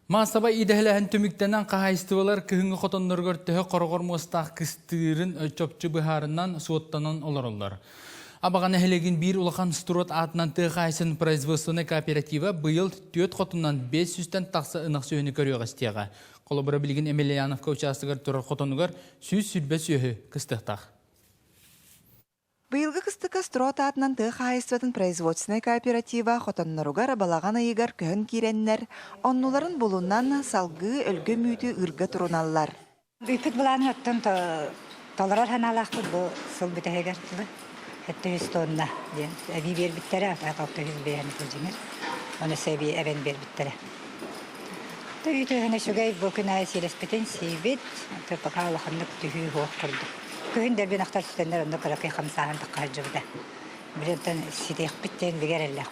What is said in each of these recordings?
Масаба идәһләһен түміктенен қағайыстывалар күйінгі қотонларғыр түхі қорғыр мұстақ кістігірін чөпчі бұхарынан суыттанын оларылар. Абаған әхілеген бір ұлақан стурот атынан тұқайсын производственный кооператива бұйыл түйет қотыннан 500-тен тақсы ынық сүйіні көріуға стияға. Қолыбыра білген Емельяновка участығыр тұрар қотонығыр сүрбе сүйі кістіқтақ. Быйылгы кыстыка строт атынан тыхайстватын производственный кооператива хотонноругар балаган айыгар көхін киреннер, оннуларын булуннан салгы өлгө мүйті ырга туруналлар. Үйпіт бұланы өттін толырар ханалақпыд бұл сыл бүтәгер тұлы. Әтті үз тонна. Әбей бер біттері, қалқы үз бейәні күлжіңер. Оны сөйбей әбен бер біттері. Үйті ғана шүгәй бұл күн айы селеспетін сейбет, тұрпақа алақынлық түйі хоқ құрды. Күйін дәрбен ақтар сүтендер онды қырақи қамсағанды қаржырды. Бірінтен сетейқ біттен бігер әлі.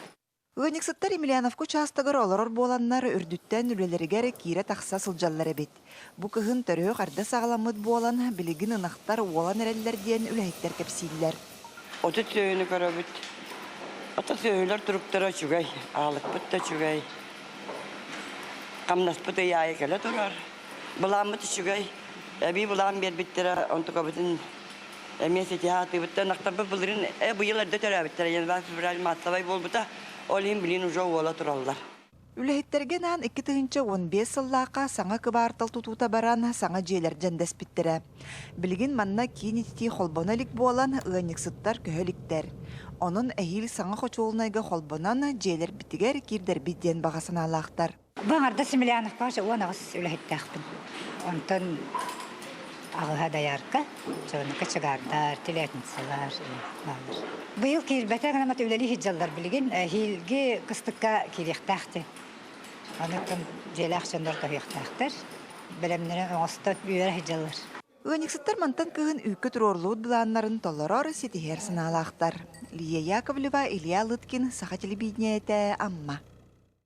Өниксіттар Емельяновка участығыр оларор боланнар үрдіттен үлелерігер кире тақса сылжаллары бет. Бұ күйін түрі қарды сағаламыд болан білігін ынақтар олан әрелер дейін үләйттер кәпсейлер. Оты түйіні көрі бүт. Оты түйілер тұрыптыра чүгәй, алық бұтта чүгәй. Қамнас бұты яйы кәлі тұрар. Бұлан бұты чүгәй. Әбей бұлан бер біттері, онтыға бұтын әмесеті хаты бұттан ақтабы бұлырын бұйыларды түрі біттері. Енді бәк февраль матлабай бол бұта, олейін білін ұжа ола тұралдар. Үләйттерген ан 2-15 сыллақа саңа кыбартыл тұтута баран саңа желер жәндәс біттері. Білген манна кейнетті холбоналік болан ұғаниксыттар көхіліктер. Оның әйіл саңа қочуылнайға холбонан желер біттігер кирдер бидден бағасына алақтар. Бағарда Семелянов башы, он ағыз үләйттәқпін. Онтан ағыға даярқа, жонықа чыгардар, телетінсалар, бағылар. Бұйыл кейірбәті ғанамат өлелі хиджалдар білген, хилге қыстыққа кейректәқті. Онықтан желі ақшандар тойықтақтар, білімнері оңыстан үйері хиджалар. Ұғаниксыттар мантан күйін үйкі тұрорлуыд бұланларын толырор сетихер сыналақтар. Лия Яковлева, Илья Лыткин, Саха телевидение это Амма.